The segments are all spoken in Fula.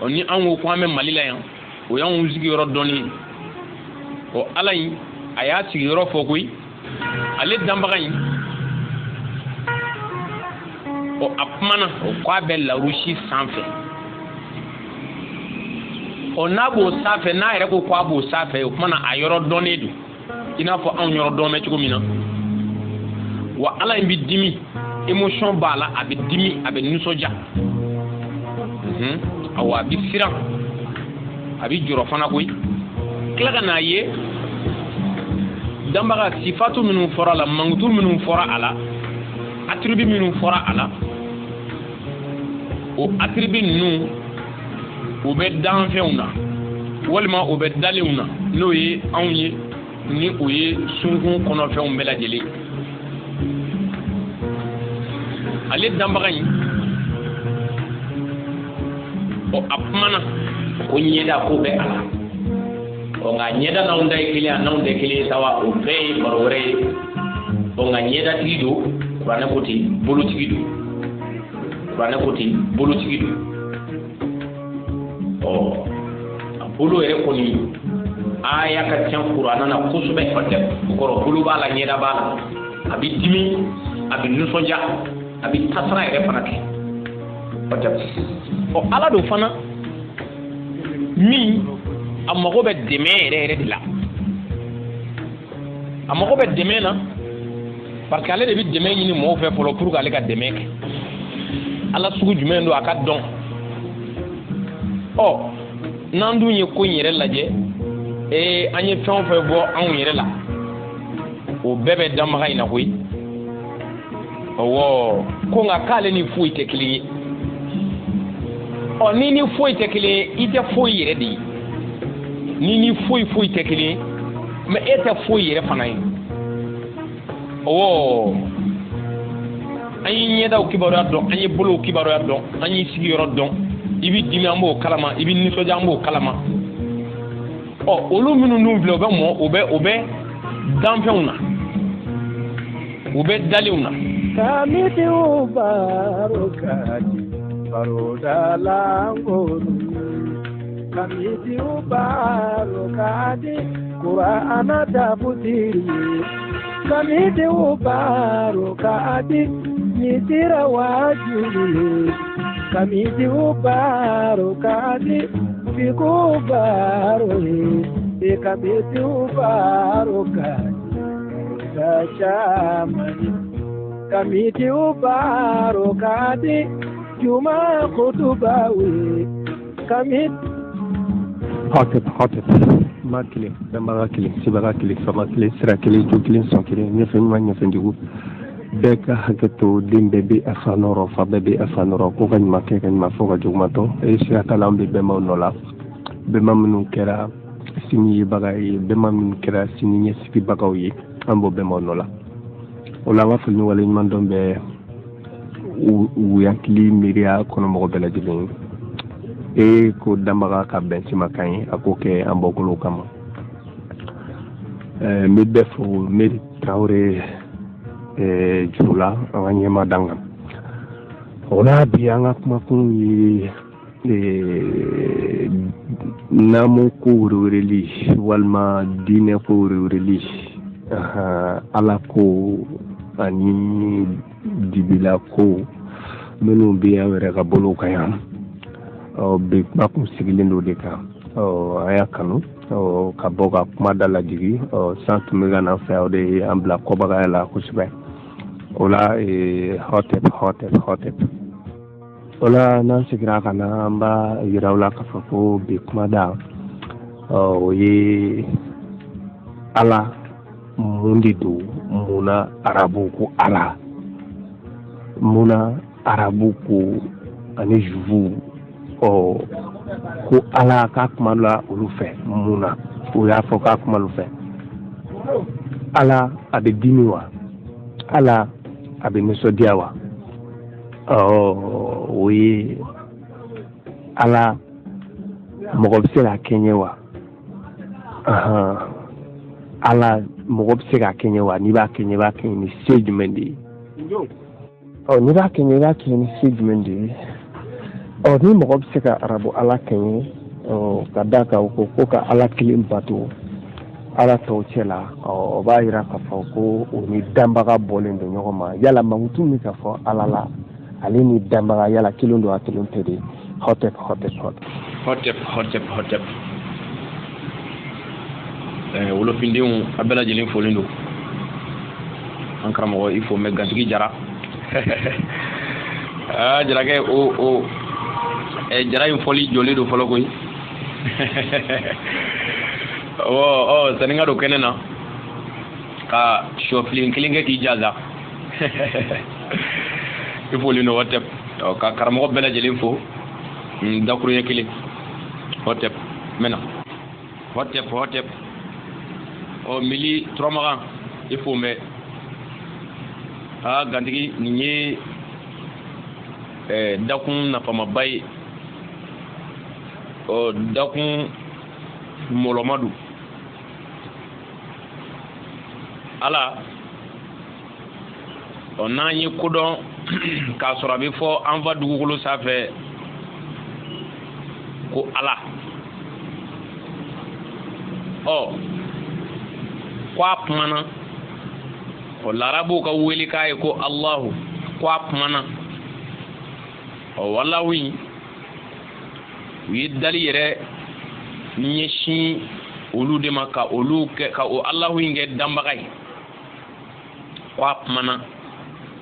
oni an ko ame malila yan o yan sigi yɔrɔ dɔni o ala in a y'a sigi yɔrɔ fɔ koyi ale danbaga in o a kumana o ko a bɛ lawurusi sanfɛ o n'a b'o sanfɛ n'a yɛrɛ ko a b'o sanfɛ o kumana a yɔrɔ dɔnnen don i n'a fɔ anw yɔrɔ dɔn bɛ cogo min na wa ala in bɛ dimi émotion b'a la a bɛ dimi a bɛ nisɔndiya awa a bɛ siran a bɛ jɔrɔ fana koyi tila ka n'a ye danbaga sifatu minnu fɔra a la mankutu minnu fɔra a la attributs minnu fɔra a la o attributs ninnu o bɛ danfɛnw na walima o bɛ dalenw na n'o ye anw ye ni o ye sunkun kɔnɔfɛnw bɛɛ lajɛlen ale danbaga in o a kumana ko ɲɛda ko bɛ a la nka ɲɛda n'anw ta ye kelen a n'anw tɛ kelen sawa o bɛɛ ye baro wɛrɛ ye nka ɲɛdatigi don kuranɛ ko ten bolotigi don kuranɛ ko ten bolotigi don a bolo yɛrɛ kɔni aya ka ca kuranɛ na kosɛbɛ o kɔrɔ bolo b'a la ɲɛda b'a la a bɛ dimi a bɛ nisɔndiya a bɛ tasira yɛrɛ fana kɛ ala don fana min a mago bɛ dɛmɛ yɛrɛ de la a mago bɛ dɛmɛ na parce que ale de bɛ dɛmɛ ɲini mɔgɔw fɛ fɔlɔ pour que ale ka dɛmɛ kɛ ala sugu jumɛn don a ka dɔn n'an dun ye ko in yɛrɛ lajɛ an ye fɛn o fɛn bɔ anw yɛrɛ la o bɛɛ bɛ danbaga in na koyi ko nka k'ale ni foyi tɛ kelen ye ni foyi tɛ kelen ye i tɛ foyi yɛrɛ de ye ni foyi tɛ kelen ye mais e tɛ foyi yɛrɛ fana ye an ye ɲɛdaw kibaruya dɔn an ye bolow kibaruya dɔn an ye sigiyɔrɔ dɔn i bɛ dimi an b'o kalama i bɛ nisɔndiya an b'o kalama olu minnu n'u filɛ u bɛ danfɛnw na u bɛ dalenw na kamidiw baro kadi barodalangolu kamidiw baro kadi Qur'ana tafsiri kamidiw baro kadi nisira wajuli kamidiw baro kadi fiku baro kamidiw baro kadi shamani kamiti ubaro kadi juma kutubawi kamit hotep makile damaga kile sibaga kile fama kile sira kile jukile son kile nyefe ma nyefe ndigu beka haketo dimbe bi afanoro fa bebe afanoro ko kan make kan ma foga jugmato e sira kala mbe be mawnola be mamnu kera sini bagay be mamnu kera sini nyesipi bagaw yi ambo be mawnola wala nga fulni wala ñu man doon be u yakli miria kono mo bela jibin e ko dambaga ka ben ci makan ako ke ambokolo kama mi defo mi tawre jula wanye madanga wala biya nga kuma kun yi namu ko wureli walma dine ko wureli ala ko ani dibila ko minnu bɛ yan yɛrɛ ka bolo kan yan bi kuma kun sigilen don de kan an y'a kanu ka bɔ ka kuma da lajigi san tun bɛ ka n'an fɛ o de ye an bila kɔbagaya la kosɛbɛ o la hɔtɛp o la n'an seginna ka na an b'a yira u la k'a fɔ ko bi kuma da o ye ala mun de don munna arabu ko ala munna arabu ko ani jufu ko ala ka kuma la olu fɛ munna o y'a fɔ k'a kuma olu fɛ ala a bɛ dimi wa ala a bɛ nisɔndiya wa o ye ala mɔgɔ bɛ se ka kɛɲɛ wa ala mɔgɔ bɛ se ka kɛɲɛ wa n'i b'a kɛɲɛ i b'a kɛɲɛ ni se jumɛn de ye n'i b'a kɛɲɛ i b'a kɛɲɛ ni se jumɛn de ye ni mɔgɔ bɛ se ka arabu ala kɛɲɛ ka da kan ko ka ala kelen bato ala tɔw cɛ la o b'a yira k'a fɔ ko o ni danbaga bɔlen don ɲɔgɔn ma yala mankutu min ka fɔ ala la ale ni danbaga yala kelen don a kelen tɛ de hotep wolofindenw a bɛɛ lajɛlen folen don an karamɔgɔ i fo mɛ gantigi jara jarakɛ o jara in fɔli jɔlen don fɔlɔ koyi sanni ka don kɛnɛ na ka sɔfilin kelen kɛ k'i jaza i folen don hotep ka karamɔgɔ bɛɛ lajɛlen fo dakuruɲɛ kelen hotep mɛna hotep mili turamagan i fo mɛ gantigi nin ye dakun nafamaba ye dakun mɔlɔmadu ala n'an ye kodɔn k'a sɔrɔ a bɛ fɔ an fa dugukolo sanfɛ ko ala ko a kumana larabuw ka wele k'a ye ko alahu ko a kumana wallahu in u ye dali yɛrɛ ɲɛsin olu de ma ka olu kɛ ka o alahu in kɛ danbaga ye ko a kumana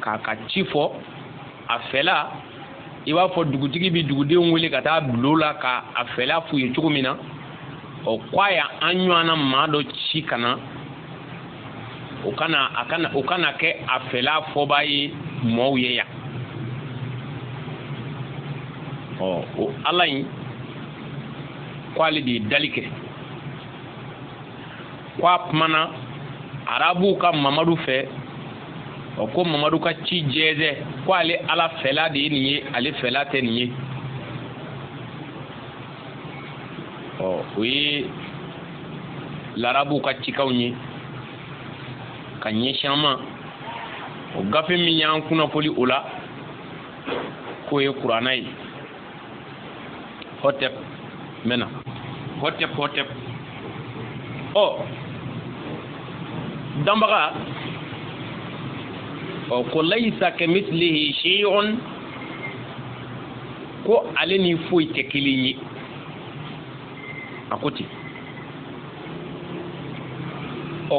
k'a ka ci fɔ a fɛla i b'a fɔ dugutigi bi dugudenw wele ka taa bulon la ka a fɛla f'u ye cogo min na ko a ya an ɲɔgɔnna maa dɔ ci ka na o kana kɛ a fɛla fɔba ye mɔɔw ye yan o ala in ko ale de ye dali kɛ ko a kumana arabuw ka mamadu fɛ ko mamadu ka ci jɛɛzɛ ko ale ala fɛla de ye nin ye ale fɛla tɛ nin ye o ye larabuw ka cikaw ye ka ɲɛsin an ma o gafe min y'an kunnafoli o la k'o ye kuranna ye hotep mɛna hotep danbaga ko laysa kamithlihi shay'un ko ale ni foyi tɛ kelen ye a ko ten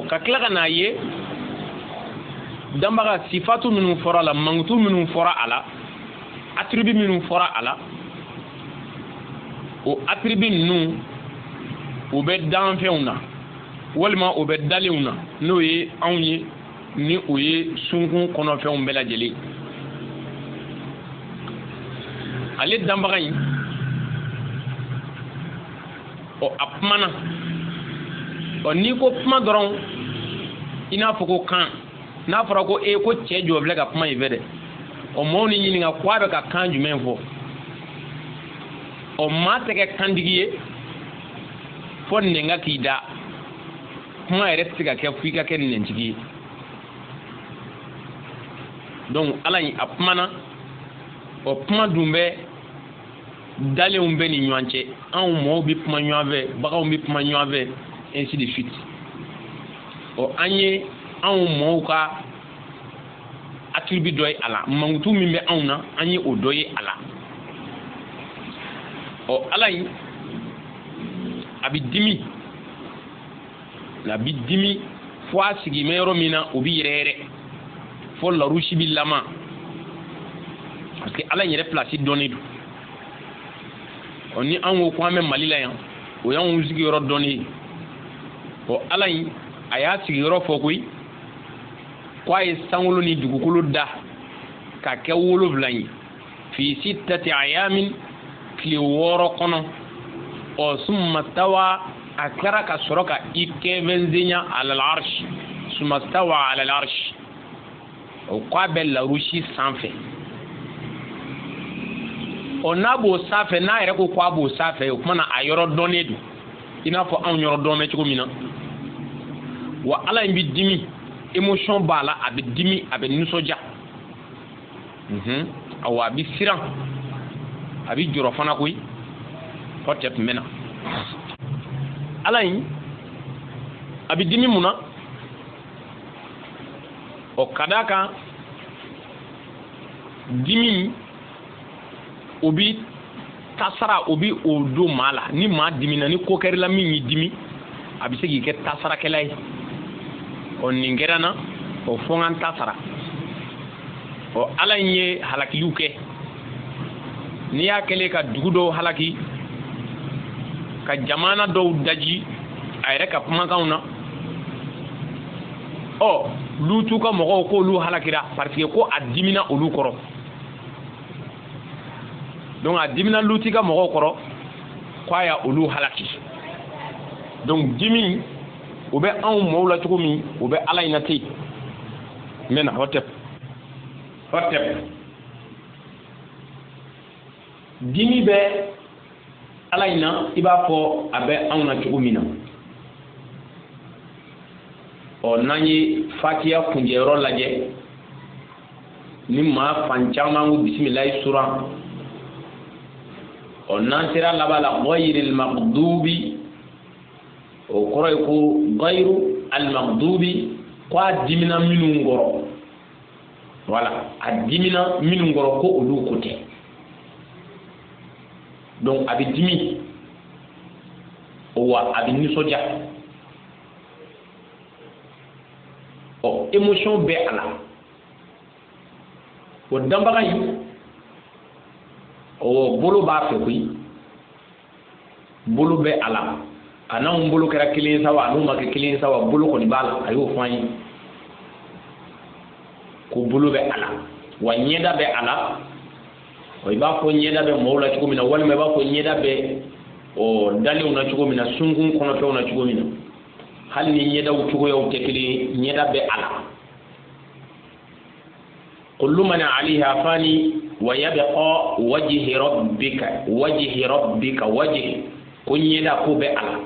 ka tila ka n'a ye danbaga sifatu minnu fɔra a la mankutu minnu fɔra a la attribu minnu fɔra a la o attribu ninnu o bɛ danfɛnw na walima o bɛ dalenw na n'o ye anw ye ni o ye sunkun kɔnɔfɛnw bɛɛ lajɛlen ale danbaga in a kumana n'i ko kuma dɔrɔn i n'a fɔ ko kan n'a fɔra ko ko cɛ jɔ filɛ ka kuma in fɛ dɛ maaw ni ɲininka ko a bɛ ka kan jumɛn fɔ maa tɛ kɛ kandigi ye fɔ nɛnga k'i da kuma yɛrɛ tɛ se ka kɛ f'i ka kɛ nɛntigi ye donc ala in a kumana kuma dun bɛ dalenw bɛ ni ɲɔgɔn cɛ anw mɔɔw bɛ kuma ɲɔgɔn fɛ baganw bɛ kuma ɲɔgɔn fɛ ainsi de suite an ye anw mɔɔw ka attribu dɔ ye a la mankutu min bɛ anw na an ye o dɔ ye a la ala in a bɛ dimi fo a sigi mɛ yɔrɔ min na o bɛ yɛrɛyɛrɛ fo larusi bɛ lama parce que ala in yɛrɛ place dɔnnen don ni an ko ko an bɛ mali la yan o y'anw sigiyɔrɔ dɔnnen ye ala in a y'a sigiyɔrɔ fɔ koyi ko a ye sankolo ni dugukolo da ka kɛ 7 ye fi sittati ayamin tile 6 kɔnɔ summa stawa a kɛra ka sɔrɔ ka i kɛnfɛnsenya alal arsh summa stawa alal arsh ko a bɛ larusi sanfɛ n'a b'o sanfɛ n'a yɛrɛ ko a b'o sanfɛ o kumana a yɔrɔ dɔnnen don i n'a fɔ anw yɔrɔ dɔn bɛ cogo min na wa ala in bɛ dimi émotion b'a la a bɛ dimi a bɛ nisɔndiya awɔ a bɛ siran abi joro fana koy hotep mena alayin abi dimi muna o kadaka dimi obi tasara obi odo mala ni ma dimi na ni kokeri la min yi dimi abi se ke tasara kelay o ningerana o fongan tasara o alanye halaki luke ni ya kele ka dugudo halaki ka jamana do daji ayre ka kuma kauna o lutu ka mogo ko lu halakira parce que ko adimina olu koro donc adimina luti ka mogo koro ko ya olu halaki donc dimi o be an mawla to mi o be ala ina tey mena hotep dimi be ala ina iba fo abe an na to mina o nani fatiha kunjero laje ni ma fanchama ngu bismillah sura o nasira labala ghayril maghdubi o koroy ko ghayru al maghdubi kwa dimina minu ngoro voilà adimina minu ngoro ko olu kote donc abi dimi o wa abi ni soja o émotion be ala o dambaga yi o bolo ba fe kuy bolo be ala ana un bolo kera kilin sawa anu ma ke kilin sawa bolo ko ni bala ayo fany ko bolo be ala wa nyeda be ala o iba ko nyeda be mawla ci ko mina wala me ba ko nyeda be o daliw na ci ko mina sungun kono to na ci ko mina hal ni nyeda wu ci ko yow tekili nyeda be ala kullu man alaiha fani wa yabqa wajhi rabbika wajhi ko nyeda ko be ala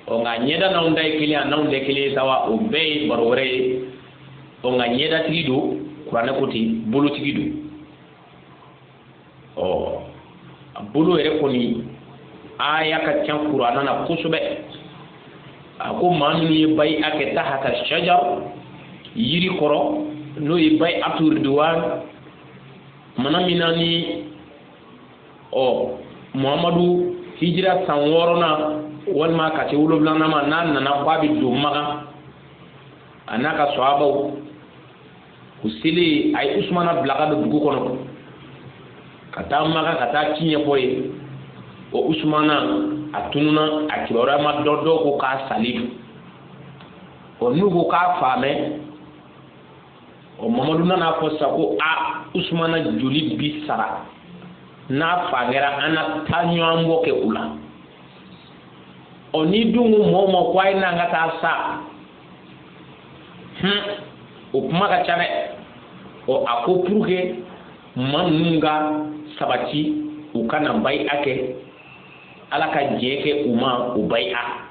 o nga nyeda na undai kili na undai kili sawa o be barore o nga nyeda tigido qur'ana koti bulu tigido o bulu ere koni aya ka tan qur'ana na kusube ako manu ye bay ake tahata shajar yiri koro no ye bay atur duwan manaminani o muhammadu hijra sanworona walma ka te wulo blana ma nan na kwabi do maga anaka sahaba usili ay usmana blaga do dugu kono kata maga kata kinye boye o usmana atununa akibara ma dodo ko ka salidu o nugo ka fame o mamadu na ko sako a usmana juli bisara na fagera ana tanyo amboke ula oni dungu momo kwai na ngata sa o kuma ka chane o akopruke manunga sabati ukana bai ake alaka jeke uma ubai'a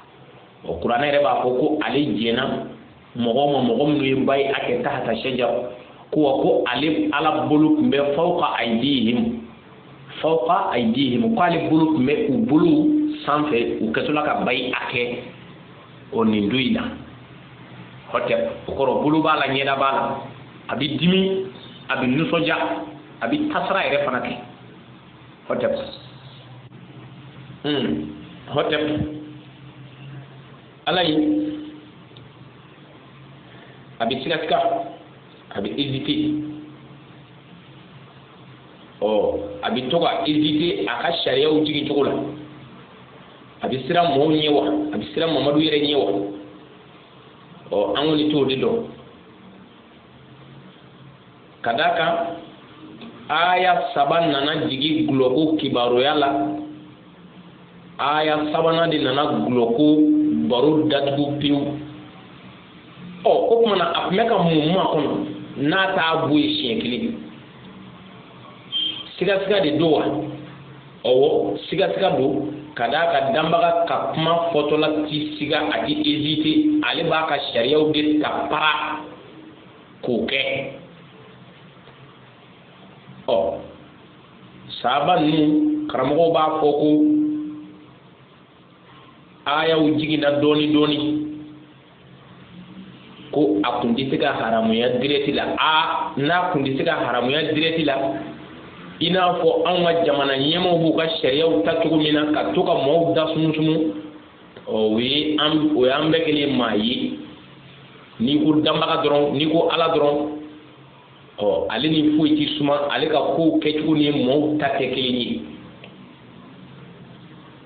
o qur'ana reba ko ali jena mogo mu bai ake tahta shajar ko alif ala bulu mbe fawqa aydihim qali bulu mbe bulu sanfe u kesula ka bai ake o ninduina hotel ko bulu bala nyeda bala abi dimi abi nusoja abi tasra ere fanake hotel hotep alay abi sikaska abi hésité o abi toga hésité aka sharia u jigi togola abi sira mo nyewa abi sira mamadu yere nyewa o angoli to dido kadaka aya saban nana jigi gloko kibaro yala aya sabana di nana gloko baro datugu piu o ko mana afmeka mumma kono na ta buye shekli siga de doa o siga do kada ka dambaga ka kuma fotola ti siga adi hésité ale ba ka sharia u de tapara ko ke o sahaba nu karamogo b'a fɔ ko ayaw jiginna dɔɔni dɔɔni ko a kun tɛ se ka haramuya direct la n'a kun tɛ se ka haramuya direct la i n'a fɔ anw ka jamana ɲɛmaaw b'u ka sariyaw ta cogo min na ka to ka maaw da sumu o y'an bɛɛ kɛlen maa ye n'i ko danbaga dɔrɔn n'i ko ala dɔrɔn ale ni foyi ti suma ale ka kow kɛcogo ni maaw ta tɛ kelen ye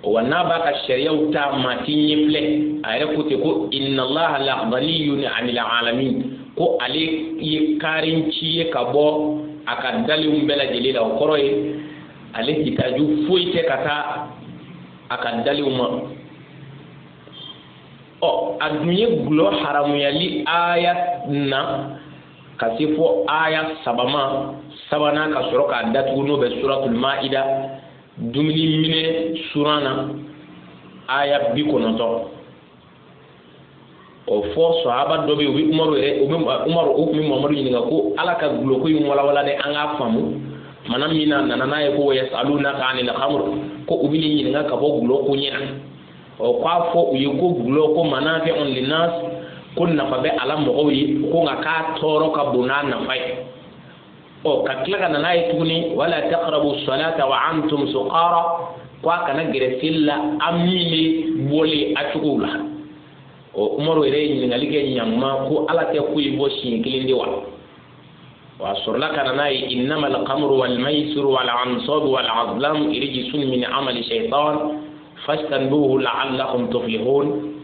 wa n'a b'a ka sariyaw ta maa ti ɲɛ filɛ a yɛrɛ ko ten ko inna allaha la ghaniyun 'anil 'alamin ko ale ye kaarin ci ye ka bɔ a ka dalenw bɛɛ lajɛlen la o kɔrɔ ye ale hitaju foyi tɛ ka taa a ka dalenw ma a dun ye gulɔ haramuyali aya na ka se fɔ aya sabanan ka sɔrɔ k'a datugu n'o bɛ suratul ma'ida dumuni minɛ suran na aya 90 o fɔ sahaba dɔ bɛ yen u kun bɛ Muhamadu ɲininka ko ala ka gulɔko in walawala de an k'a faamu mana min na nana n'a ye ko yasalunaka anil khamr ko u bɛ nin ɲininka ka bɔ gulɔko ɲɛna k'a fɔ u ye ko gulɔ ko manafi'un linnas ko nafa bɛ ala mɔgɔw ye ko nka k'a tɔɔrɔ ka bon n'a nafa ye ka tila ka na n'a ye tuguni wala taqrabu salata wa antum suqara ko a kana gɛrɛ seli la an min bɛ bɔlen a cogow la umaru yɛrɛ ye ɲininkali kɛ ɲankuma ko ala tɛ ko ye bɔ siɲɛ kelen de wa a sɔrɔla ka na n'a ye innamal khamru wal maisiru wal ansabu wal azlamu rijsun min amali shaytan فاستنبوه لعلكم تفلحون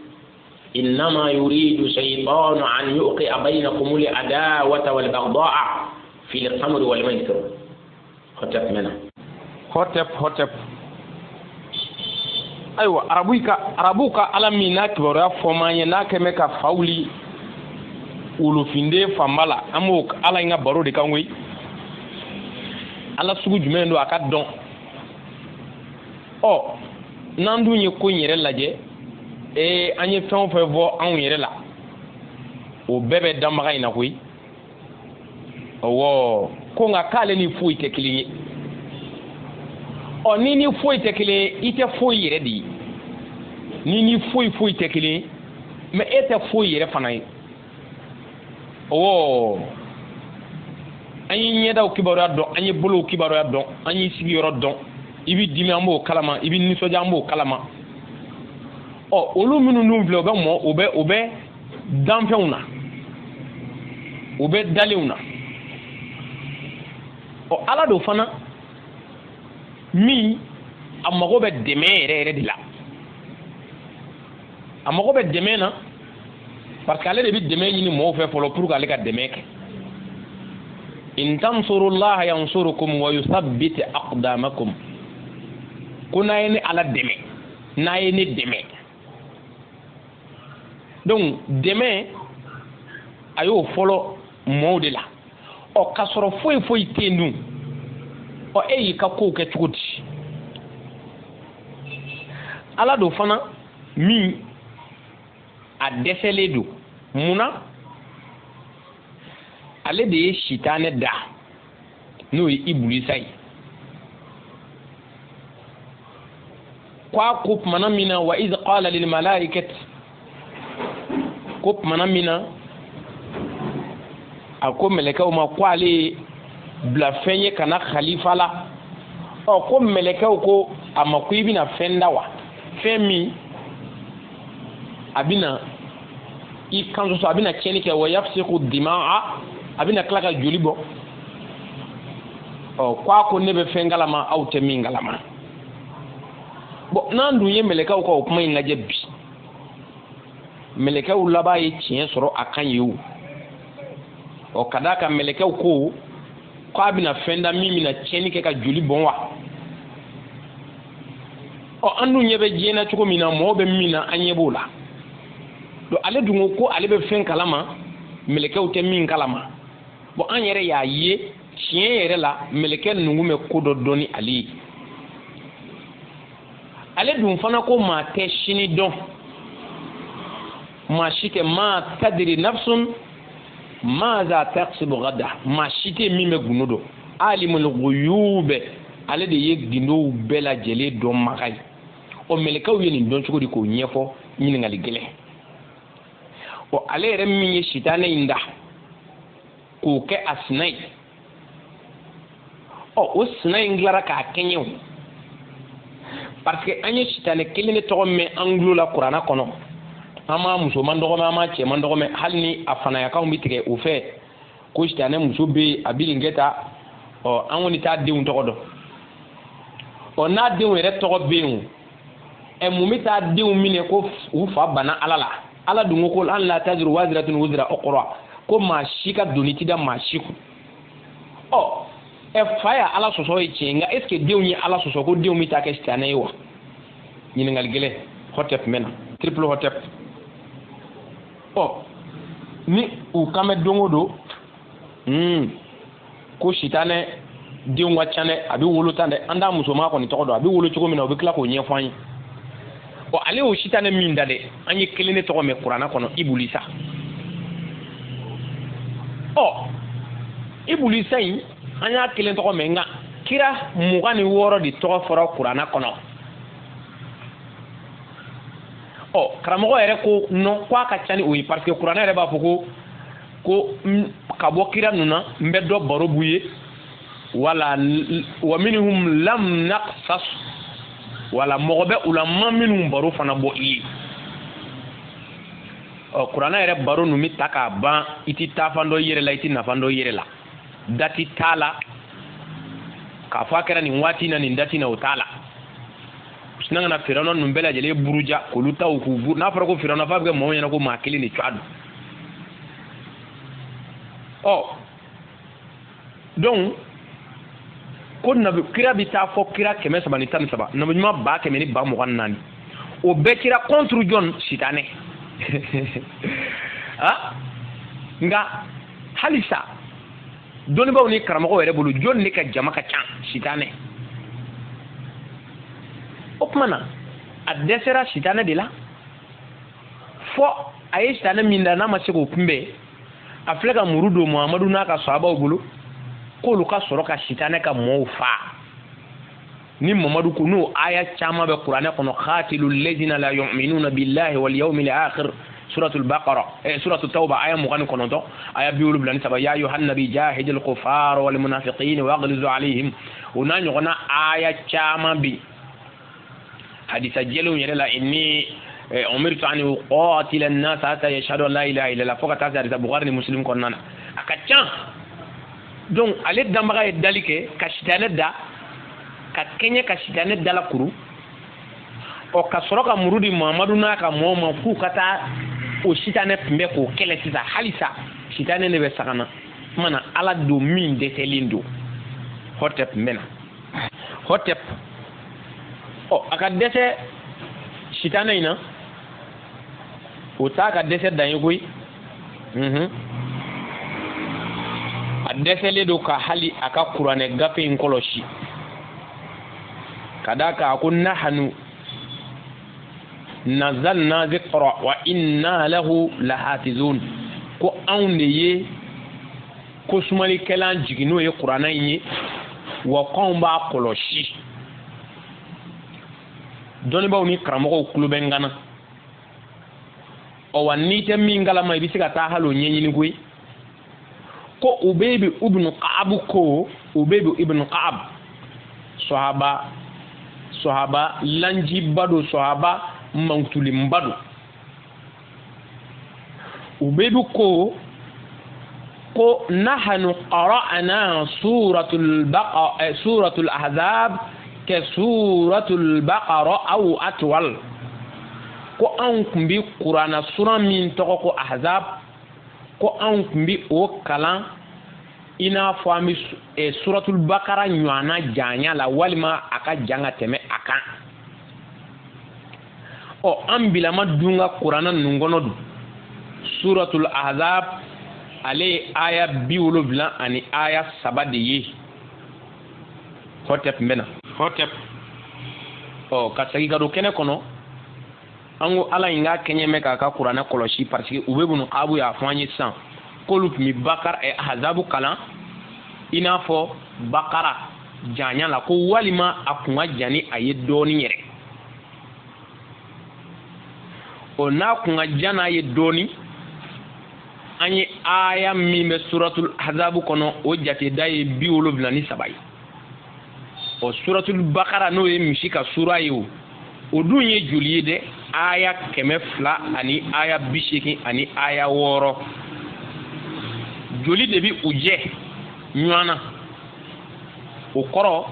إنما يريد الشيطان أن يوقع بينكم العداوة والبغضاء في الخمر والميسر هتف منها هتف أيوة أرابوكا على ميناك ورا فمانيا ناكمك فاولي ulufinde famala amok ala nga baro de kanwe ala sugu jumɛn do aka dɔn n'an dun ye ko in yɛrɛ lajɛ an ye fɛn o fɛn fɔ anw yɛrɛ la o bɛɛ bɛ danbaga in na koyi ko nka k'ale ni foyi tɛ kelen ye ni foyi tɛ kelen ye i tɛ foyi yɛrɛ de ye ni foyi tɛ kelen ye mais e tɛ foyi yɛrɛ fana ye an ye ɲɛdaw kibaruya dɔn an ye bolow kibaruya dɔn an ye sigiyɔrɔ dɔn i bi dimi an b'o kalama i bi nisɔndiya an b'o kalama olu minnu dun filɛ u bɛ danfɛnw na u bɛ dalenw na ala do fana min a mago bɛ dɛmɛ yɛrɛ de la a mago bɛ dɛmɛ na parce que ale de bɛ dɛmɛ ɲini mɔgɔw fɛ fɔlɔ pour que ale ka dɛmɛ kɛ in tansurullaha yansurukum wa yuthabbit aqdamakum ko n'a ye ne ala dɛmɛ n'a ye ne dɛmɛ donc dɛmɛ a y'o fɔlɔ mɔɔw de la k'a sɔrɔ foyi tɛ yen dun e y'i ka kow kɛ cogo di ala do fana min a dɛsɛlen don munna ale de ye sitanɛ da n'o ye ibulisa ye ko tumana min na wa iz qala lil malaikati ko tumana min na a ko mɛlɛkɛw ma ko ale bila fɛn ye kana khalifa la ko mɛlɛkɛw ko a ma ko i bɛna fɛn da wa fɛn min a bɛna i kan sɔsɔ a bɛna tiɲɛni kɛ wa yafsiku dimaa a bɛna tila ka joli bɔ ko a ko ne bɛ fɛn kalama aw tɛ min kalama n'an dun ye mɛlɛkɛw ka o kuma in lajɛ bi mɛlɛkɛw laban ye tiɲɛ sɔrɔ a kan ye o ka d'a kan mɛlɛkɛw ko k'a bɛna fɛn da min bɛna tiɲɛni kɛ ka joli bɔn wa an dun ɲɛ bɛ diɲɛ na cogo min na mɔgɔ bɛ min na an ɲɛ b'o la donc ale dun ko ale bɛ fɛn kalama mɛlɛkɛw tɛ min kalama an yɛrɛ y'a ye tiɲɛ yɛrɛ la mɛlɛkɛ ninnu bɛ ko dɔ dɔn ni ale ye ale dun fana ko maa tɛ sini dɔn maa si tɛ maa tadiri nafsun maaza taksibu gada maa si tɛ min bɛ gundo dɔn alimul ghuyub ale de ye gindo bɛɛ lajɛlen dɔn maga ye o mɛlɛkɛw ye nin dɔn cogo di k'o ɲɛfɔ ɲininkali gɛlɛn o ale yɛrɛ min ye sitanɛ in da k'o kɛ a sina ye o sina in dilara k'a kɛɲɛ o parce que an ye sitanɛ kelen de tɔgɔ mɛn an tulo la kuranɛ kɔnɔ an m'a musoman dɔgɔmɛ an m'a cɛman dɔgɔmɛ hali ni a fanayakanw bɛ tigɛ o fɛ ko sitanɛ muso bɛ yen a bɛ nin kɛ tan an kɔni t'a denw tɔgɔ dɔn n'a denw yɛrɛ tɔgɔ bɛ yen o mun bɛ taa denw minɛ ko u fa banna ala la ala dun ko an la taziru waziratun wuzra ukhra ko maa si ka doni ti da maa si kun fa ya ala sɔsɔ ye tiɲɛ nka est ce que denw ye ala sɔsɔ ko denw bɛ taa kɛ sitanɛ ye wa ɲininkali gɛlɛn hɔtɛp mɛna triple hɔtɛp ni u kan bɛ don o don ko sitanɛ denw ka ca dɛ a bɛ wolo tan dɛ an t'a musoman kɔni tɔgɔ dɔn a bɛ wolo cogo min na o bɛ tila k'o ɲɛfɔ an ye ale y'o sitanɛ min da dɛ an ye kelen de tɔgɔ mɛn kuranɛ kɔnɔ ibulisa ibulisa in an y'a kelen tɔgɔ mɛn nka kira 26 de tɔgɔ fɔra kuranɛ kɔnɔ karamɔgɔ yɛrɛ ko non ko a ka ca ni o ye parce que kuranɛ yɛrɛ b'a fɔ ko ka bɔ kira ninnu na n bɛ dɔ baro b'u ye wala wa minhum lam naqsas wala mɔgɔ bɛ u la ma minnu baro fana bɔ i ye kuranɛ yɛrɛ baro ninnu bɛ ta k'a ban i tɛ taafan dɔ i yɛrɛ la i tɛ nafan dɔ i yɛrɛ la dati t'a la k'a fɔ a kɛra nin waati in na nin dati in na o t'a la sinna ka na firawuna ninnu bɛɛ lajɛlen buruja k'olu ta u k'u buru n'a fɔra ko firawuna f'a bɛ kɛ mɔgɔw ɲɛna ko maa kelen de twa don donc ko nabi kira bɛ taa fɔ kira 313 nabi ɲuman 1,224 o bɛɛ kira contre jɔn sitanɛ nka halisa dɔnnibaaw ni karamɔgɔw yɛrɛ bolo jɔn de ka jama ka ca sitanɛ o tuma na a dɛsɛra sitanɛ de la fɔ a ye sitanɛ min da n'a ma se k'o kunbɛn a filɛ ka muru don muhamadu n'a ka sahabaw bolo k'olu ka sɔrɔ ka sitanɛ ka mɔɔw faa ni muhamadu ko n'o aya caman bɛ kuranɛ kɔnɔ khatilu lezina la yu'minuna billahi wal yawmil akhir suratul baqara suratul tauba aya 29 aya 77 ya ayuhan nabi jahidil kufar wal munafiqin waghliz alaihim una ɲɔgɔnna aya caman bi hadisa jɛlenw yɛrɛ la inni umirtu an uqatila an-nas hatta yashhadu an la ilaha illallah fo ka taa se hadisa bukhari ni muslim kɔnɔna na a ka ca donc ale danbaga ye dali kɛ ka sitanɛ da ka kɛɲɛ ka sitanɛ dalakuru ka sɔrɔ ka muru di muhamadu n'a ka mɔɔw ma f'u ka taa o sitanɛ tun bɛ k'o kɛlɛ sisan halisa sitanɛ de bɛ sagana tuma na ala don min dɛsɛlen don hɔtɛp n bɛ na hɔtɛp a ka dɛsɛ sitanɛ in na o t'a ka dɛsɛ dan ye koyi a dɛsɛlen don ka hali a ka kuranɛ gafe in kɔlɔsi ka d'a kan a ko nahanu nazalna dhikra wa inna lahu lahafizun ko anw de ye ko sumalikɛlan jigin n'o ye kuranɛ in ye wa k'anw b'a kɔlɔsi dɔnnibaaw ni karamɔgɔw tulo bɛ n kana wa n'i tɛ min kalama i bɛ se ka taa hali o ɲɛɲini koyi ko Ubay ibn Ka'ab ko Ubay ibn Ka'ab sahaba lanjiba do sahaba mantulimba do Ubay ko nahnu qara'na suratul ahzab ke suratul baqara aw atwal ko an kun bi qur'ana sura min tɔgɔ ko ahzab ko an kun bi o kalan ina fɔ an bi suratul baqara ɲɔgɔnna janya la walima a ka jan ka tɛmɛ a kan an bilama dun ka qur'ana ninnu kɔnɔ dun suratul ahzab ale ye aya 70 ani aya 3 de ye hɔtɛp n bɛ na hɔtɛp ka segin ka don kɛnɛ kɔnɔ an ko ala in ka kɛɲɛ mɛn k'a ka kuranɛ kɔlɔsi parce que u bɛ bunu abu y'a fɔ an ye sisan k'olu tun bɛ bakara ahzabu kalan i n'a fɔ bakara janya la ko walima a kunga jani a ye dɔɔni yɛrɛ o n'a kunga jana ye dɔɔni an ye aya min bɛ suratul ahzab kɔnɔ o jate da ye 73 ye o suratul bakara n'o ye misi ka sura ye o dun ye joli ye dɛ aya 200 ani aya 80 ani aya 6 joli de bi u jɛ ɲɔana o kɔrɔ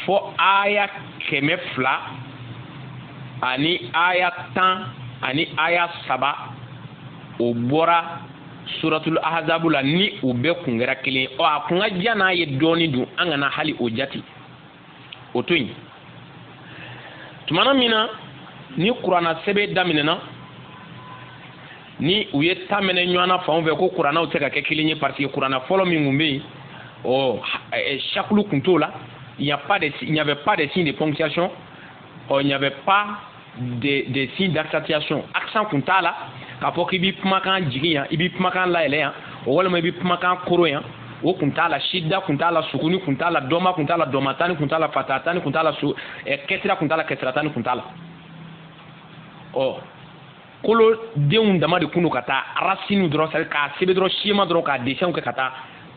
fo aya 200 ani aya 10 ani aya 7 o bɔra suratul ahzab la ni o bɛɛ kun kɛra kelen ɔ a kun ka jan n'a ye dɔɔni dun an kana hali o jati o to yen tumana min na ni kuranna sɛbɛn daminɛna ni u ye ta minɛ ɲɔgɔnna fan fɛ ko kurannaw tɛ ka kɛ kelen ye parce que kuranna fɔlɔ min kun bɛ yen chakulu kun t'o la il n'y avait pas de signe de ponctuation il n'y avait pas de signe d'accentuation accent kun t'a la k'a fɔ k'i bɛ kumakan jigin yan i bɛ kumakan layɛlɛ yan o walima i bɛ kumakan koro yan o kun t'a la shida kun t'a la sukuni kun t'a la dɔma kun t'a la dɔma tani kun t'a la fata tani kun t'a la kɛsira kun t'a la kɛsira tani kun t'a la ɔ kolo denw dama de kun don ka taa racine dɔrɔn c'est à dire k'a sɛbɛn dɔrɔn schéma dɔrɔn k'a dessin kɛ ka taa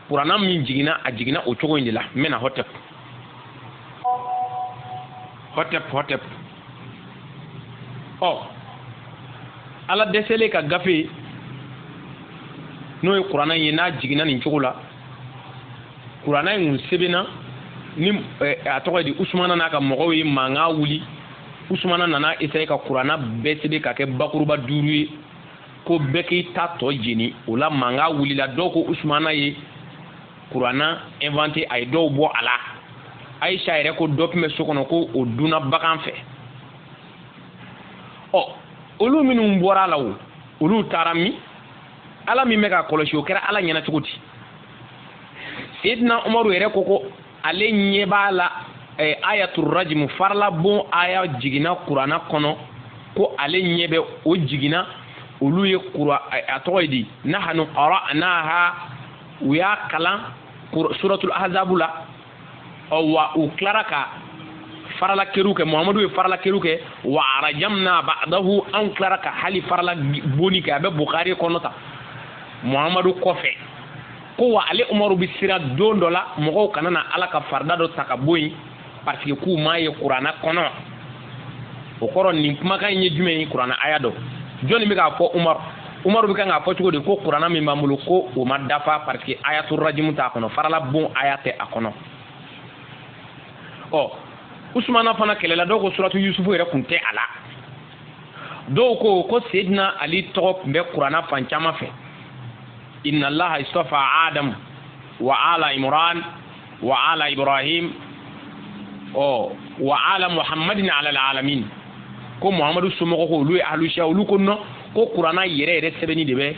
kuranna min jiginna a jiginna o cogo in de la n bɛna hɔtɛp ɔ ala dɛsɛlen ka gafe n'o ye kuranna ye n'a jiginna nin cogo la kuranna in kun sɛbɛnna ni a tɔgɔ di usumana n'a ka mɔgɔw ye mankan wuli usumana nana essayer ka kuranna bɛɛ sɛbɛn ka kɛ bakuruba 5 ye ko bɛɛ k'i ta tɔ jeni o la mankan wulila dɔw ko usumana ye kuranna inventé a ye dɔw bɔ a la ayisa yɛrɛ ko dɔ tun bɛ so kɔnɔ ko o dunna bagan fɛ ɔ olu minnu bɔra a la o olu taara min ala min bɛ ka kɔlɔsi o kɛra ala ɲɛna cogo di Seydina Umaru yɛrɛ ko ale ɲɛ b'a la ayatul rajm farla bon aya jiginna kuranna kɔnɔ ko ale ɲɛ bɛ o jiginna olu ye a tɔgɔ di nahnu qara'naha u y'a kalan suratul ahzab la wa u tilara ka farala keru kɛ Muhamadu ye farala keru kɛ wa arajamna ba'dahu an tilara ka hali farala boni kɛ a bɛ Bukhari kɔnɔ ta Muhamadu kɔfɛ ko wa ale Umaru bi sira don dɔ la mɔgɔw kana na ala ka farda dɔ ta ka bɔ yen parce que k'u m'a ye kuranna kɔnɔ o kɔrɔ nin kumakan in ye jumɛn ye kuranna aya dɔ jɔnni bɛ k'a fɔ Umaru bɛ kan k'a fɔ cogo di ko kuranna min b'an bolo ko o ma dafa parce que ayatul rajim t'a kɔnɔ farala bon aya tɛ a kɔnɔ ɔ Usmana fana kɛlɛla dɔw ko suratu Yusufu yɛrɛ kun tɛ a la dɔw ko Seydina Ali tɔgɔ tun bɛ kuranna fan caman fɛ inna allaha istafa adam wa ala imran wa ala ibrahim wa ala muhammadin ala alamin ko Muhammadu somɔgɔ ko olu ye ahlusiya olu ko non ko kuranna yɛrɛ sɛbɛnni de bɛ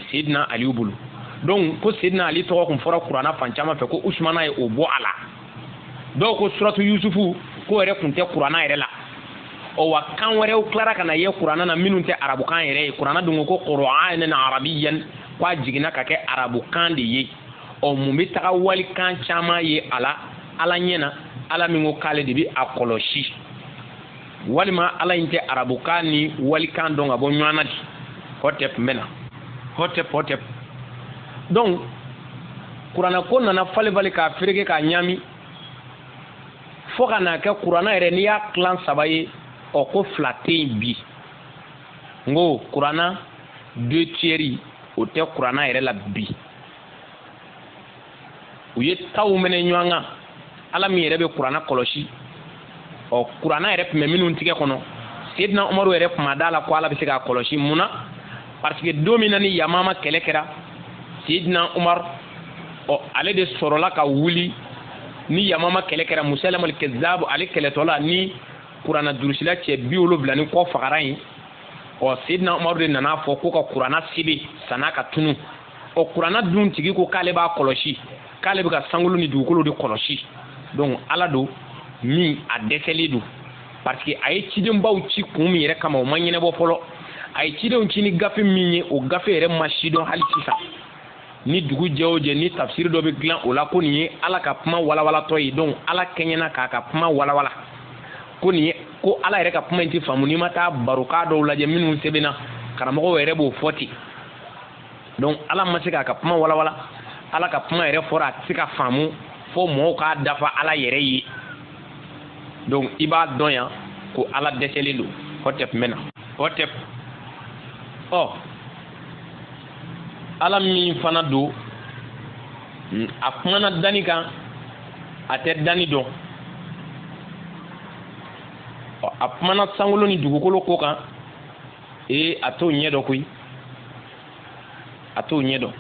Seydina Ali bolo donc ko Seydina Ali tɔgɔ kun fɔra kuranna fan caman fɛ ko Usmana ye o bɔ a la dɔw ko suratu Yusufu ko yɛrɛ kun tɛ kuranna yɛrɛ la wa kan wɛrɛw tilara ka na ye kuranna na minnu tɛ arabukan yɛrɛ ye kuranna dun ko qur'anan arabiyyan ko a jiginna ka kɛ arabukan de ye mun bɛ taga walikan caman ye a la ala ɲɛna ala min ko k'ale de bɛ a kɔlɔsi walima ala in tɛ arabukan ni walikan dɔn ka bɔ ɲɔgɔn na de hɔtɛp n bɛ na hɔtɛp donc kuranna ko nana falen k'a fereke k'a ɲami fo ka na kɛ kuranna yɛrɛ n'i y'a tilan 3 ye ko 2 tɛ yen bi n ko kuranna 2 tiers o tɛ kuranna yɛrɛ la bi u ye taw minɛ ɲɔgɔn kan ala min yɛrɛ bɛ kuranna kɔlɔsi kuranna yɛrɛ tun bɛ minnu tigɛ kɔnɔ Seydina Umaru yɛrɛ kuma d'a la ko ala bɛ se k'a kɔlɔsi mun na parce que don min na ni Yamama kɛlɛ kɛra Seydina Umaru ale de sɔrɔla ka wuli ni Yamama kɛlɛ kɛra Musailama al-Kazzab ale kɛlɛtɔ la ni kuranna durusila cɛ 70 ni kɔ fagara yen Seydina Umaru de nana fɔ ko ka kuranna sebe san'a ka tunu kuranna dun tigi ko k'ale b'a kɔlɔsi k'ale bɛ ka sankolo ni dugukolo de kɔlɔsi donc ala don min a dɛsɛlen don parce que a ye cidenbaw ci kun min yɛrɛ kama o ma ɲɛnabɔ fɔlɔ a ye cidenw ci ni gafe min ye o gafe yɛrɛ ma sidɔn hali sisan ni dugu jɛ o jɛ ni tafsiri dɔ bɛ dilan o la ko nin ye ala ka kuma walawalatɔ ye donc ala kɛɲɛna k'a ka kuma walawala ko nin ye ko ala yɛrɛ ka kuma in tɛ faamu n'i ma taa baroka dɔw lajɛ minnu sɛbɛnna karamɔgɔw yɛrɛ b'o fɔ ten donc ala ma se k'a ka kuma walawala ala ka kuma yɛrɛ fɔra a tɛ se ka faamu fo mɔgɔw k'a dafa ala yɛrɛ ye donc i b'a dɔn yan ko ala dɛsɛlen don hɔtɛp mɛna hɔtɛp ɔ ala min fana don a kumana dani kan a tɛ dani dɔn a kumana sankolo ni dugukolo ko kan a t'o ɲɛ dɔn koyi a t'o ɲɛ dɔn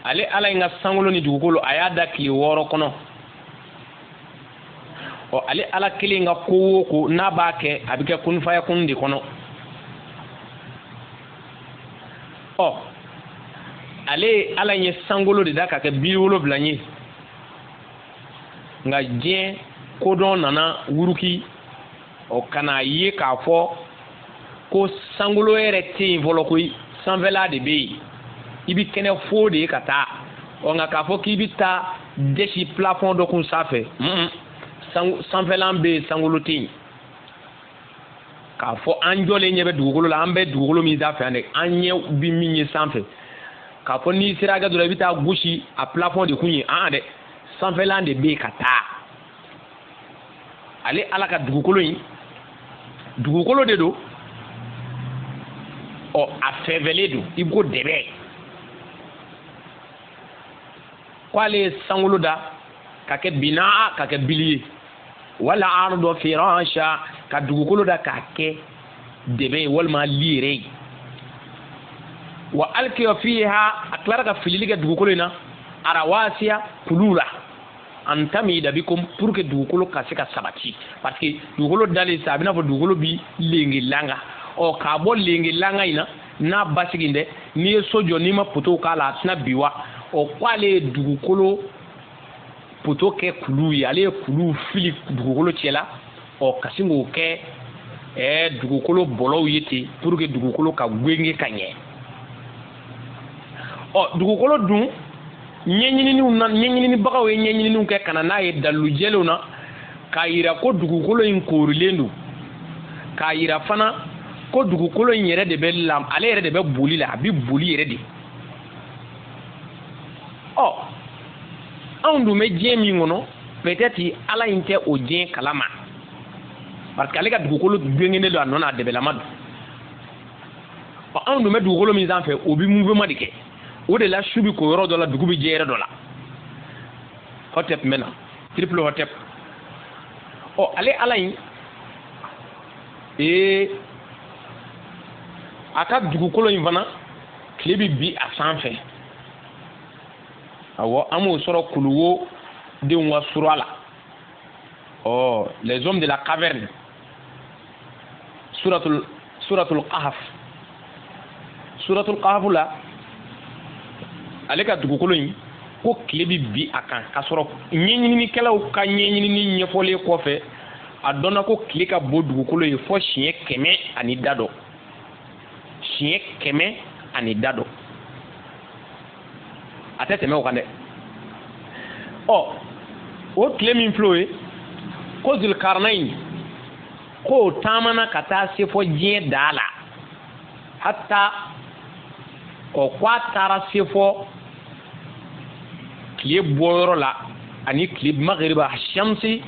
ale ala in ka sankolo ni dugukolo a y'a da tile 6 kɔnɔ ale ala kelen ka ko o ko n'a b'a kɛ a bɛ kɛ kun fayakun de kɔnɔ ale ala ye sankolo de da ka kɛ 70 ye nka diɲɛ kodɔn nana wuruki kana ye k'a fɔ ko sankolo yɛrɛ tɛ yen fɔlɔ koyi sanfɛla de bɛ yen i bɛ kɛnɛ fo de ka taa nka k'a fɔ k'i bɛ taa dɛsi plafond dɔ kun sanfɛ sanfɛla bɛ yen sankolo tɛ yen k'a fɔ an jɔlen ɲɛ bɛ dugukolo la an bɛ dugukolo min sanfɛ yan dɛ an ɲɛ bɛ min ye sanfɛ k'a fɔ n'i sera hakɛ dɔ la i bɛ taa gosi a plafond de kun ye dɛ sanfɛla de bɛ yen ka taa ale ala ka dugukolo in dugukolo de don a fɛfɛlen don i ko dɛbɛ k'ale ye sankolo da ka kɛ binaa ka kɛ bili ye wala ardo firasha ka dugukolo da k'a kɛ dɛbɛ ye walima li yɛrɛ ye wa alkiya fiha a tilara ka filili kɛ dugukolo in na arawasiya kulu la an tamida bikum pour que dugukolo ka se ka sabati parce que dugukolo dalen sa a bɛ n'a fɔ dugukolo bi lengelanga k'a bɔ lengelanga in na n'a basigi dɛ n'i ye so jɔ n'i ma poto k'a la a tɛna bi wa k'ale ye dugukolo poto kɛ kulu ye ale ye kulu fili dugukolo cɛla ka sin k'o kɛ dugukolo bɔlɔw ye ten pour que dugukolo ka gwenge ka ɲɛ dugukolo dun ɲɛɲinibagaw ye ɲɛɲininiw kɛ ka na n'a ye dalilu jɛlenw na k'a yira ko dugukolo in koorilen don k'a yira fana ko dugukolo in yɛrɛ de bɛ ale yɛrɛ de bɛ boli la a bɛ boli yɛrɛ de anw dun bɛ diɲɛ min kɔnɔ peut-être ala in tɛ o diɲɛ kalama parce que ale ka dugukolo gwengenen don a nɔ n'a dɛbɛlama don anw dun bɛ dugukolo min sanfɛ o bɛ mouvement de kɛ o de la su bɛ ko yɔrɔ dɔ la dugu bɛ jɛ yɔrɔ dɔ la hɔtɛp mɛna triple hɔtɛp ale ala in a ka dugukolo in fana tile bɛ bi a sanfɛ awɔ an b'o sɔrɔ kuluwo denw ka sura la les hommes de la caverne suratul kahf la ale ka dugukolo in ko tile bɛ bi a kan k'a sɔrɔ ɲɛɲininikɛlaw ka ɲɛɲinini ɲɛfɔlen kɔfɛ a dɔnna ko tile ka bɔ dugukolo ye fɔ siɲɛ 100 ani da dɔ siɲɛ 100 ani da dɔ a tɛ tɛmɛ o kan dɛ o tile min filɛ o ye ko Zulkarnain k'o taamana ka taa se fɔ diɲɛ daa la hatta k'a taara se fɔ tile bɔyɔrɔ la ani tile magriba shamsi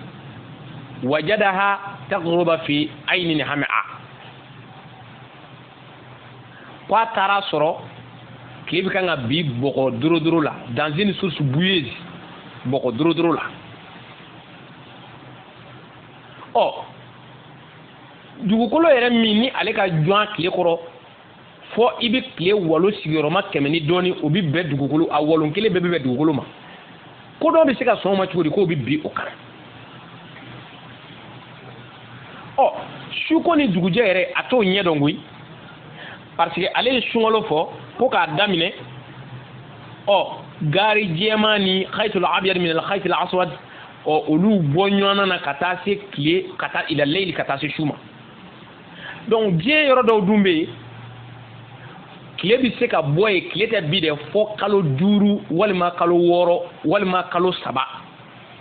wajadaha taghruba fi aynin ham'a k'a taara sɔrɔ tile bɛ kan ka bi bɔgɔ dorodoro la dans une source boueuse bɔgɔ dorodoro la dugukolo yɛrɛ min ni ale ka jɔn tile kɔrɔ fɔ i bɛ tile walo sigiyɔrɔma 100 ni dɔɔni o bɛ bɛn dugukolo a walon kelen bɛɛ bɛ bɛn dugukolo ma ko dɔw bɛ se ka sɔn o ma cogo di k'o bɛ bi o kan suko ni dugujɛ yɛrɛ a t'o ɲɛ dɔn koyi parce que ale ye sunkalo fɔ ko k'a daminɛ gari jɛman ni khaytul abyad min al khaytil aswad olu bɔ ɲɔgɔn na ka taa se tile ka taa ila layli ka taa se su ma donc diɲɛ yɔrɔ dɔw dun bɛ yen kile bi se ka bɔ ye kile tɛ bi de fɔ kalo 5 walima kalo 6 walima kalo 7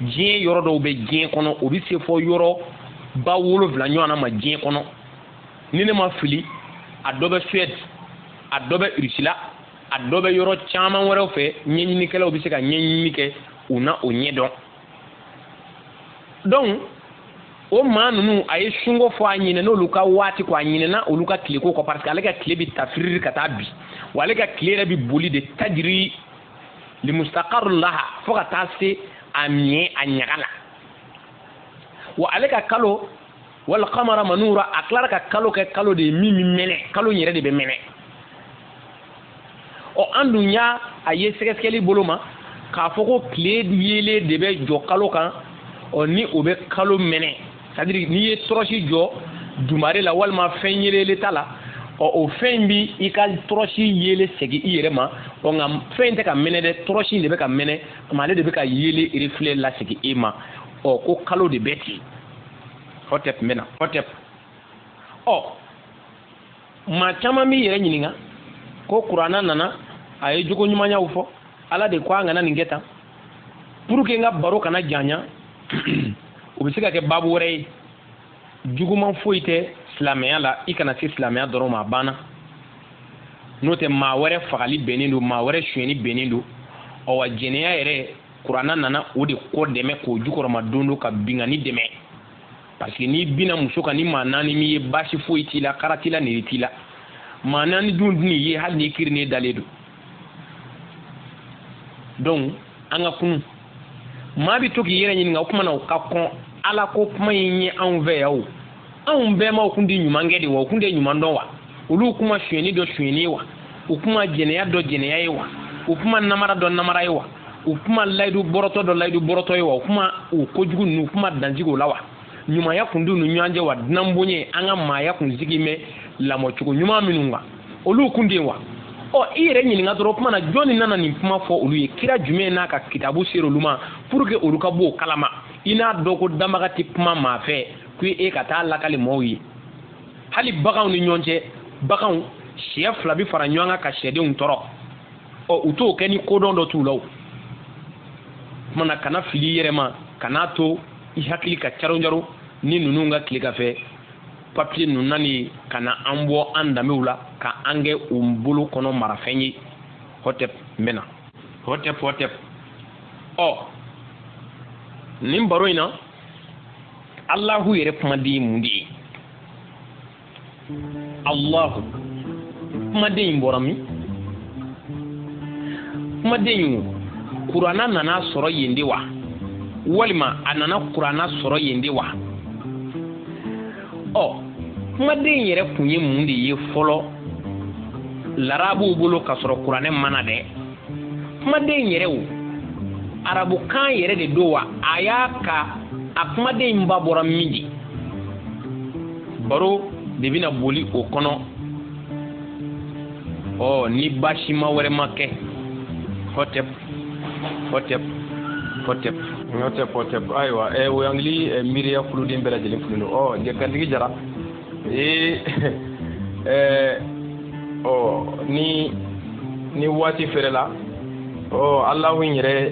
diɲɛ yɔrɔ dɔw bɛ diɲɛ kɔnɔ o bi se fɔ yɔrɔ 70 ɲɔgɔn na ma diɲɛ kɔnɔ ni ne ma fili a dɔ bɛ Suède a dɔ bɛ Russie la a dɔ bɛ yɔrɔ caman wɛrɛw fɛ ɲɛɲinikɛlaw bɛ se ka ɲɛɲini kɛ u na o ɲɛ dɔn donc o maa ninnu a ye sungo fɔ a ɲinɛ n'olu ka waati ko a ɲinɛna olu ka tile ko kɔ parce que ale ka tile bi tafiriri ka taa bi wa ale ka tile yɛrɛ bi boli de tajiri limustaqarr laha fo ka taa se a miɲɛ a ɲaga la wa ale ka kalo wal qamara manura a tilara ka kalo kɛ kalo de ye min bi mɛnɛ kalo yɛrɛ de bɛ mɛnɛ ɔ an dun y'a a ye sɛgɛsɛgɛli bolo ma k'a fɔ ko tile yelen de bɛ jɔ kalo kan ɔ ni o bɛ kalo mɛnɛ c'est-à-dire n'i ye tɔrɔsi jɔ dumare la walima fɛn yelele ta la ɔ o fɛn bi i ka tɔrɔsi yele segin i yɛrɛ ma ɔ nka fɛn tɛ ka mɛnɛ dɛ tɔrɔsi in de bɛ ka mɛnɛ mais ale de bɛ ka yele reflet la segin e ma ɔ ko kalo de bɛ ten hɔtɛp n bɛna hɔtɛp ɔ maa caman b'i yɛrɛ ɲininka ko kuranna nana a ye jogo ɲumanyaw fɔ ala de ko an kana nin kɛ tan pour que n ka baro kana janya o bɛ se ka kɛ babu wɛrɛ ye juguman foyi tɛ silamɛya la i kana se silamɛya dɔrɔn ma a banna n'o tɛ maa wɛrɛ fagali bɛnnen don maa wɛrɛ suyɛnni bɛnnen don ɔ wa jɛnɛya yɛrɛ kuranna nana o de kɔ dɛmɛ k'o jukɔrɔma don do ka binkani dɛmɛ parce que n'i binna muso kan ni maa 4 min ye baasi foyi t'i la kara t'i la nere t'i la maa 4 dun n'i ye hali n'i kirinen dalen don donc an ka kunu maa bi to k'i yɛrɛ ɲininka o kuma na o ka kɔn ala ko kuma in ye anw fɛ yan o anw bɛɛ ma o kun di ɲuman kɛ de wa o kun tɛ ɲuman dɔn wa olu kuma suyɛnni dɔ suyɛnni ye wa o kuma jɛnɛya dɔ jɛnɛya ye wa o kuma namara dɔ namara ye wa o kuma layidu bɔrɔtɔ dɔ layidu bɔrɔtɔ ye wa o kuma o kojugu ninnu o kuma dansigi o la wa ɲumanya kun t'u ni ɲɔgɔn cɛ wa dunan bonɲɛ an ka maaya kun sigi mɛ lamɔcogo ɲuman minnu kan olu kun tɛ wa ɔ i yɛrɛ ɲininka dɔrɔn o kuma na jɔnni nana nin kuma fɔ olu ye kira jumɛn n'a ka kitabu sera olu ma pour que olu ka bɔ o kalama i n'a dɔn ko damaga tɛ kuma maa fɛ ko e ka taa lakali maaw ye hali baganw ni ɲɔgɔn cɛ baganw sɛ 2 bi fara ɲɔgɔn kan ka sɛdenw tɔɔrɔ ɔ u t'o kɛ ni kodɔn dɔ t'u la o kuma na kana fili i yɛrɛ ma kana to i hakili ka caro ni ninnu ka tile ka fɛ papier ninnu nani ka na an bɔ an danbew la ka an kɛ u bolo kɔnɔ marafɛn ye hɔtɛp n bɛna hɔtɛp ɔ nin baro in na Allahu yɛrɛ kumaden mun de ye Allahu kumaden in bɔra min kumaden in kuranna nana sɔrɔ yen de wa walima a nana kuranna sɔrɔ yen de wa ɔ kumaden yɛrɛ kun ye mun de ye fɔlɔ larabuw bolo ka sɔrɔ kuranɛ mana dɛ kumaden yɛrɛ o arabukan yɛrɛ de do wa a y'a ka a kumaden ba bɔra min de baro de bɛna boli o kɔnɔ ɔ ni basima wɛrɛ ma kɛ hɔtɛp ayiwa o y'angili miiriya kuluden bɛɛ lajɛlen fulu ɔ jɛkantigi jara ni waati fɛrɛ la Allahu yɛrɛ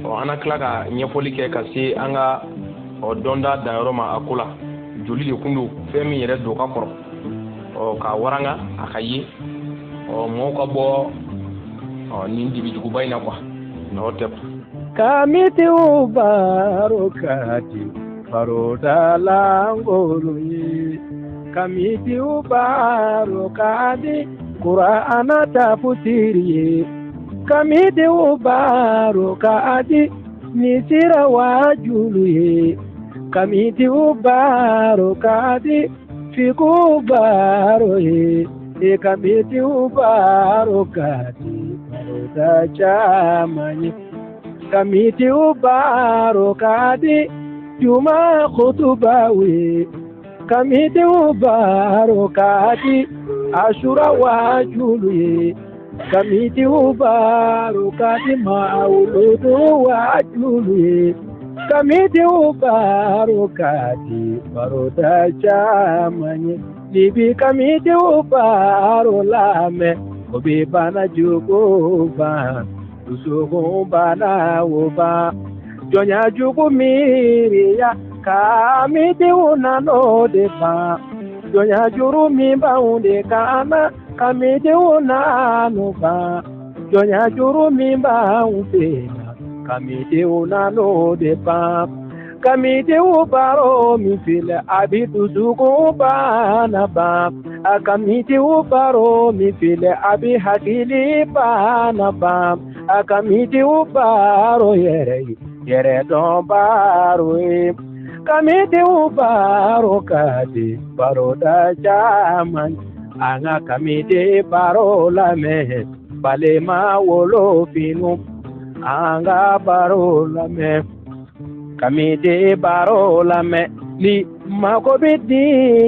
an tila ka ɲɛfɔli kɛ ka se an ka dɔnda danyɔrɔ ma a ko la joli de kun don fɛn min yɛrɛ don ka kɔrɔ ka waranga a ka ye mɔgɔw ka bɔ nin dibijuguba in na quoi hɔtɛp kamiti ubarokati farodalangoluni kamiti ubarokati Qur'ana tafsiri kamiti ubarokati nisira wajulu kamiti ubarokati fikubaro kamiti ubarokati farodachamani kamiti ubarokati juma khutubawi kamiti ubarokati ashura wajulu kamiti ubarokati mauludu wajulu kamiti ubarokati faroda chamanye libi kamiti ubarolame obi bana jugu ba dusugu bana uba jonya jugu miriya kamiti unano de ba jonya juru mi baunde kana kamiti unano ba jonya juru mi baunde kamiti unano de ba kamiti ubaro mi file abidu sugu bana ba kamiti ubaro mi file abi hakili bana ba kamiti ubaro yere don baro kamiti ubaro kadi baro da jaman anga kamiti baro lame balema wolo finu anga baro lame kamiti baro lame li mako bidi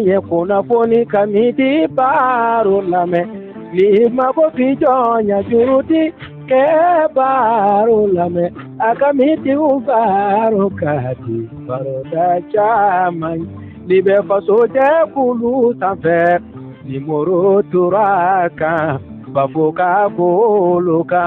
ye kuna foni kamiti baro lame li mako fijonya juruti ke baro lame akamiti baro kati baro da chaman li be faso de kulu sanfe li moro turaka bafuka boluka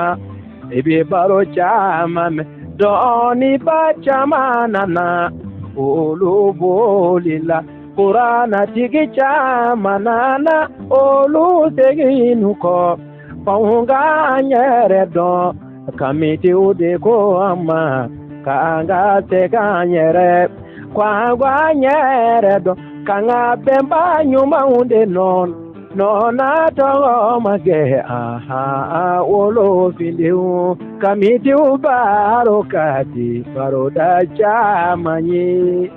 ebe baro chaman doni bachamanana olu bolila Qur'ana tigi chamanana olu teginuko paunga nyere don kamiti ude ko ama kanga tega nyere kwa nyere don kanga bemba nyuma unde nona to mage aha wolo findeu kamiti ubaro kati baro da chamanye